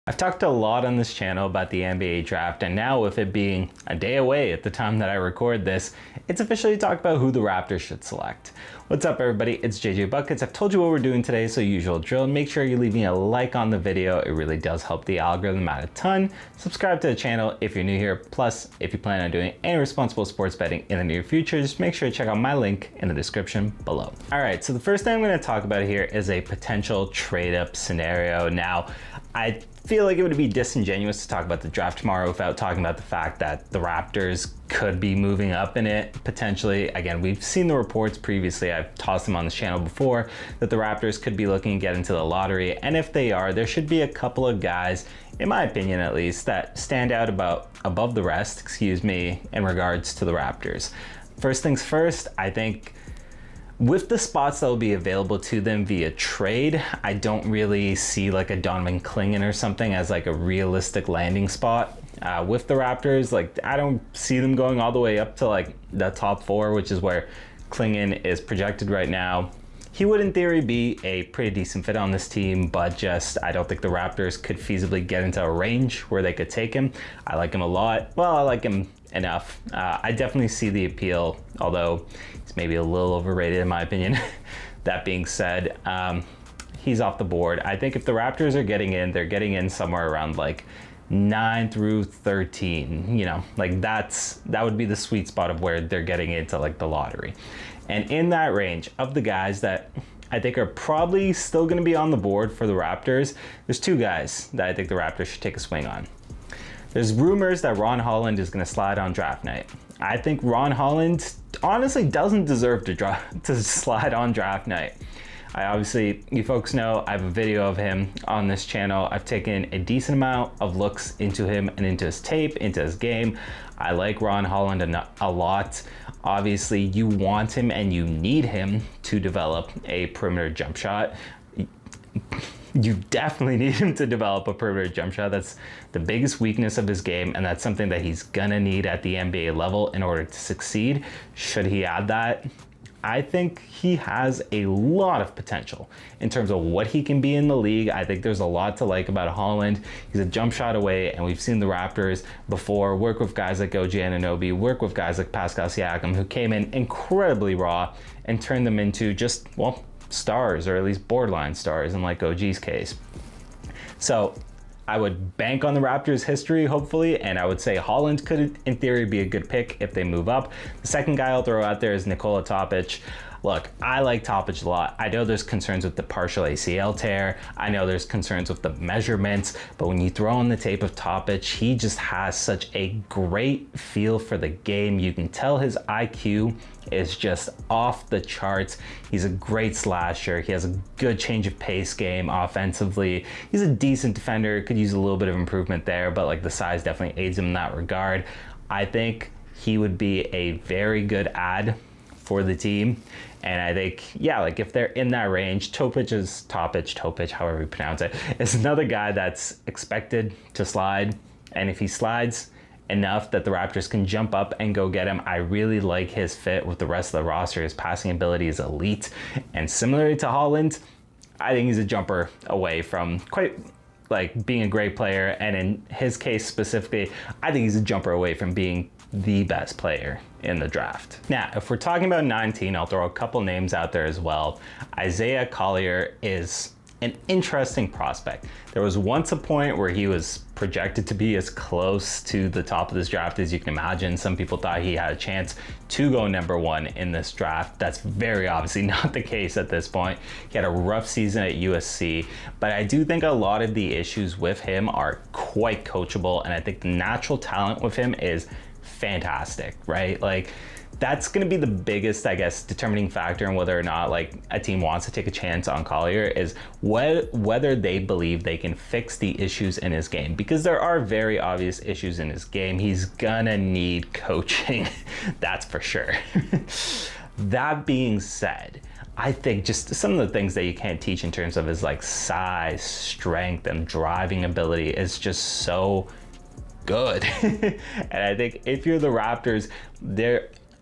I've talked a lot on this channel about the NBA draft, and now with it being a day away at the time that I record this, it's officially talked about who the Raptors should select. What's up everybody, it's JJ Buckets. I've told you what we're doing today, so usual drill. Make sure you're leaving a like on the video. It really does help the algorithm out a ton. Subscribe to the channel if you're new here. Plus, if you plan on doing any responsible sports betting in the near future, just make sure to check out my link in the description below. All right, so the first thing I'm gonna talk about here is a potential trade up scenario. Now, I feel like it would be disingenuous to talk about the draft tomorrow without talking about the fact that the Raptors could be moving up in it potentially. Again, we've seen the reports previously, I've tossed them on this channel before, that the Raptors could be looking to get into the lottery. And if they are, there should be a couple of guys, in my opinion at least, that stand out above the rest, in regards to the Raptors. First things first, I think with the spots that will be available to them via trade, I don't really see like a Donovan Clingan or something as like a realistic landing spot. With the Raptors, like I don't see them going all the way up to like the top 4, which is where Clingan is projected right now. He would in theory be a pretty decent fit on this team, but just I don't think the Raptors could feasibly get into a range where they could take him. I like him a lot. Well, I like him enough. I definitely see the appeal, although he's maybe a little overrated in my opinion. That being said, he's off the board. I think if the Raptors are getting in, they're getting in somewhere around like 9 through 13, you know, like that would be the sweet spot of where they're getting into like the lottery. And in that range of the guys that I think are probably still going to be on the board for the Raptors, there's 2 guys that I think the Raptors should take a swing on. There's rumors that Ron Holland is going to slide on draft night. I think Ron Holland honestly doesn't deserve to slide on draft night. You folks know I have a video of him on this channel. I've taken a decent amount of looks into him and into his tape, into his game. I like Ron Holland a lot. Obviously, you want him and you need him to develop a perimeter jump shot. You definitely need him to develop a perimeter jump shot. That's the biggest weakness of his game, and that's something that he's gonna need at the NBA level in order to succeed. Should he add that? I think he has a lot of potential in terms of what he can be in the league. I think there's a lot to like about Holland. He's a jump shot away, and we've seen the Raptors before work with guys like OG Anunoby, work with guys like Pascal Siakam, who came in incredibly raw and turned them into just, well, stars, or at least borderline stars in like OG's case. So I would bank on the Raptors' history, hopefully, and I would say Holland could, in theory, be a good pick if they move up. The second guy I'll throw out there is Nikola Topic. Look, I like Topic a lot. I know there's concerns with the partial ACL tear. I know there's concerns with the measurements, but when you throw in the tape of Topic, he just has such a great feel for the game. You can tell his IQ is just off the charts. He's a great slasher. He has a good change of pace game offensively. He's a decent defender, could use a little bit of improvement there, but like the size definitely aids him in that regard. I think he would be a very good add for the team. And I think, yeah, like if they're in that range, Topic, however you pronounce it, is another guy that's expected to slide. And if he slides enough that the Raptors can jump up and go get him, I really like his fit with the rest of the roster. His passing ability is elite. And similarly to Holland, I think he's a jumper away from quite like being a great player. And in his case specifically, I think he's a jumper away from being the best player in the draft. Now, if we're talking about 19, I'll throw a couple names out there as well. Isaiah Collier is an interesting prospect. There was once a point where he was projected to be as close to the top of this draft as you can imagine. Some people thought he had a chance to go #1 in this draft. That's very obviously not the case at this point. He had a rough season at USC, but I do think a lot of the issues with him are quite coachable, and I think the natural talent with him is fantastic, right? Like that's going to be the biggest, I guess, determining factor in whether or not like a team wants to take a chance on Collier is whether they believe they can fix the issues in his game, because there are very obvious issues in his game. He's gonna need coaching, that's for sure. That being said, I think just some of the things that you can't teach in terms of his like size, strength, and driving ability is just so good. And I think if you're the Raptors,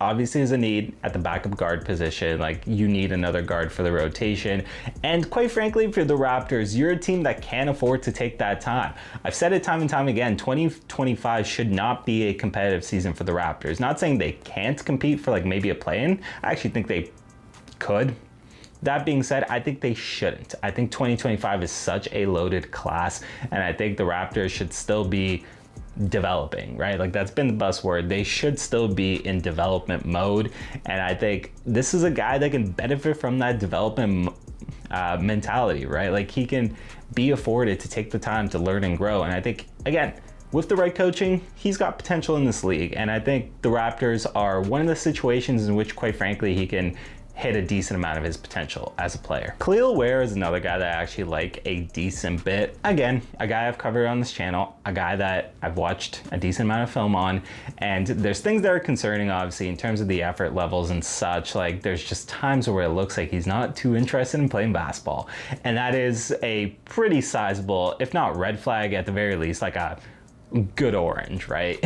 obviously is a need at the backup guard position. Like, you need another guard for the rotation. And quite frankly, for the Raptors, you're a team that can't afford to take that time. I've said it time and time again, 2025 should not be a competitive season for the Raptors. Not saying they can't compete for like maybe a play-in. I actually think they could. That being said, I think they shouldn't. I think 2025 is such a loaded class, and I think the Raptors should still be developing, right? Like, that's been the buzzword. They should still be in development mode, and I think this is a guy that can benefit from that development mentality, right? Like, he can be afforded to take the time to learn and grow, and I think, again, with the right coaching, he's got potential in this league, and I think the Raptors are one of the situations in which, quite frankly, he can hit a decent amount of his potential as a player. Khalil Ware is another guy that I actually like a decent bit. Again, a guy I've covered on this channel, a guy that I've watched a decent amount of film on, and there's things that are concerning, obviously, in terms of the effort levels and such. Like, there's just times where it looks like he's not too interested in playing basketball, and that is a pretty sizable, if not red flag, at the very least, like a good orange, right?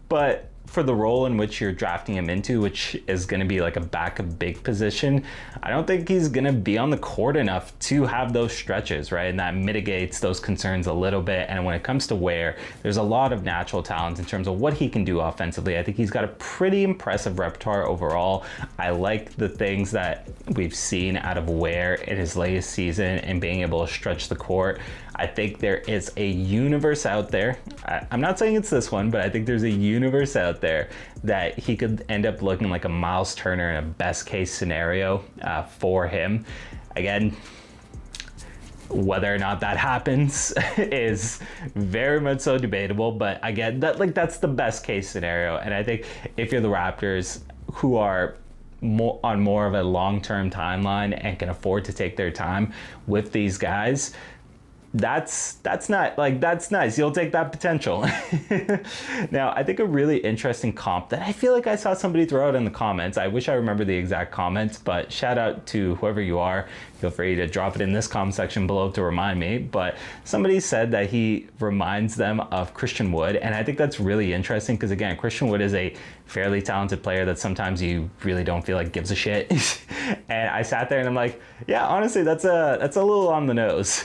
But for the role in which you're drafting him into, which is going to be like a backup big position, I don't think he's going to be on the court enough to have those stretches, right? And that mitigates those concerns a little bit. And when it comes to Ware, there's a lot of natural talent in terms of what he can do offensively. I think he's got a pretty impressive repertoire overall. I like the things that we've seen out of Ware in his latest season and being able to stretch the court. I think there is a universe out there. I'm not saying it's this one, but I think there's a universe out there that he could end up looking like a Miles Turner in a best case scenario for him. Again, whether or not that happens is very much so debatable, but again, that's the best case scenario. And I think if you're the Raptors, who are on more of a long-term timeline and can afford to take their time with these guys, that's nice. You'll take that potential. Now, I think a really interesting comp that I feel like I saw somebody throw out in the comments. I wish I remember the exact comments, but shout out to whoever you are. Feel free to drop it in this comment section below to remind me. But somebody said that he reminds them of Christian Wood, and I think that's really interesting because, again, Christian Wood is a fairly talented player that sometimes you really don't feel like gives a shit. And I sat there and I'm like, yeah, honestly, that's a little on the nose.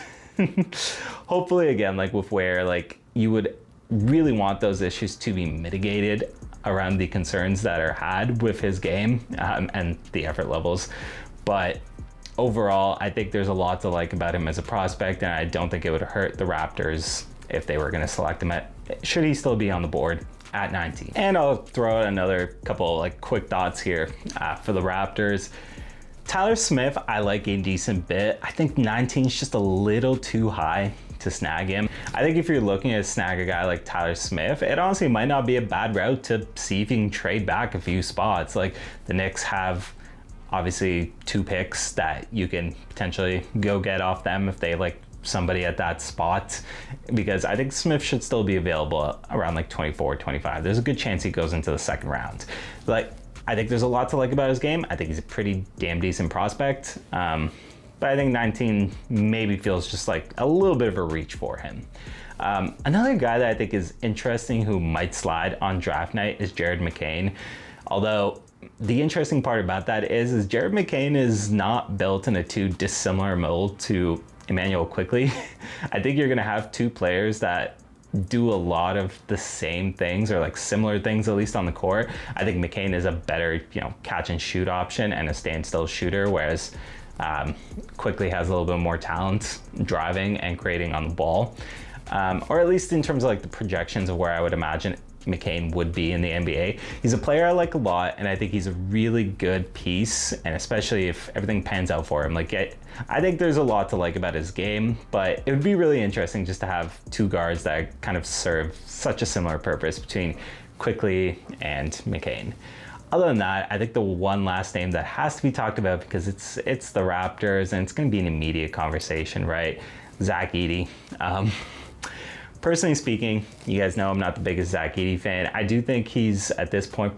Hopefully, again, like with Ware, like, you would really want those issues to be mitigated around the concerns that are had with his game and the effort levels. But overall, I think there's a lot to like about him as a prospect, and I don't think it would hurt the Raptors if they were going to select him should he still be on the board at 19. And I'll throw out another couple like quick thoughts here for the Raptors. Tyler Smith, I like a decent bit. I think 19 is just a little too high to snag him. I think if you're looking to snag a guy like Tyler Smith, it honestly might not be a bad route to see if you can trade back a few spots. Like, the Knicks have obviously 2 picks that you can potentially go get off them if they like somebody at that spot, because I think Smith should still be available around like 24, 25. There's a good chance he goes into the second round. Like, I think there's a lot to like about his game. I think he's a pretty damn decent prospect. But I think 19 maybe feels just like a little bit of a reach for him. Another guy that I think is interesting who might slide on draft night is Jared McCain. Although the interesting part about that is Jared McCain is not built in a too dissimilar mold to Emmanuel Quickley. I think you're going to have 2 players that do a lot of the same things, or like similar things, at least on the court. I think McCain is a better, catch and shoot option and a standstill shooter, whereas Quickley has a little bit more talent driving and creating on the ball, or at least in terms of like the projections of where I would imagine McCain would be in the NBA. He's a player I like a lot, and I think he's a really good piece, and especially if everything pans out for him. Like, I think there's a lot to like about his game, but it would be really interesting just to have 2 guards that kind of serve such a similar purpose between Quickley and McCain. Other than that, I think the one last name that has to be talked about, because it's the Raptors and it's going to be an immediate conversation, right? Zach Edey. Personally speaking, you guys know I'm not the biggest Zach Edey fan. I do think he's, at this point,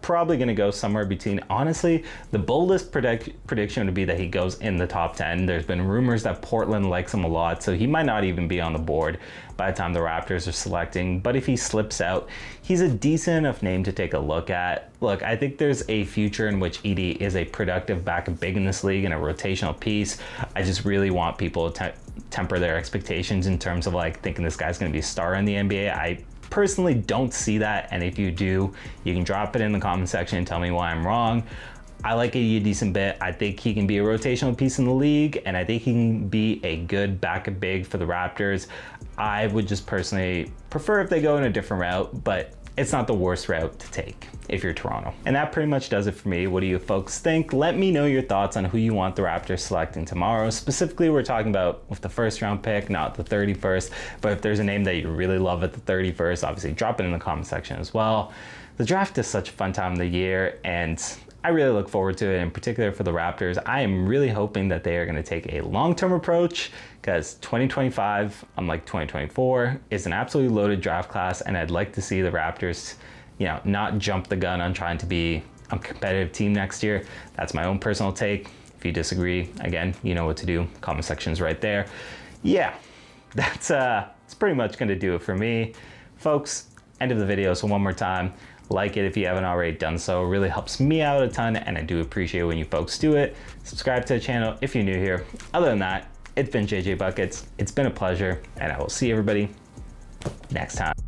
probably going to go somewhere between, honestly, the boldest prediction would be that he goes in the top 10. There's been rumors that Portland likes him a lot, so he might not even be on the board by the time the Raptors are selecting. But if he slips out, he's a decent enough name to take a look at. Look, I think there's a future in which Edey is a productive backup big in this league and a rotational piece. I just really want people to temper their expectations in terms of like thinking this guy's going to be a star in the NBA. I personally don't see that, and if you do, you can drop it in the comment section and tell me why I'm wrong. I like Edey a decent bit. I think he can be a rotational piece in the league, and I think he can be a good backup big for the Raptors. I would just personally prefer if they go in a different route, but it's not the worst route to take if you're Toronto. And that pretty much does it for me. What do you folks think? Let me know your thoughts on who you want the Raptors selecting tomorrow. Specifically, we're talking about with the first round pick, not the 31st, but if there's a name that you really love at the 31st, obviously drop it in the comment section as well. The draft is such a fun time of the year, and I really look forward to it, in particular for the Raptors. I am really hoping that they are going to take a long-term approach, because 2025, unlike 2024, is an absolutely loaded draft class, and I'd like to see the Raptors, not jump the gun on trying to be a competitive team next year. That's my own personal take. If you disagree, again, you know what to do. Comment section's right there. Yeah, that's pretty much going to do it for me. Folks, end of the video, so one more time. Like it if you haven't already done so. It really helps me out a ton, and I do appreciate when you folks do it. Subscribe to the channel if you're new here. Other than that, it's been JJ Buckets. It's been a pleasure, and I will see everybody next time.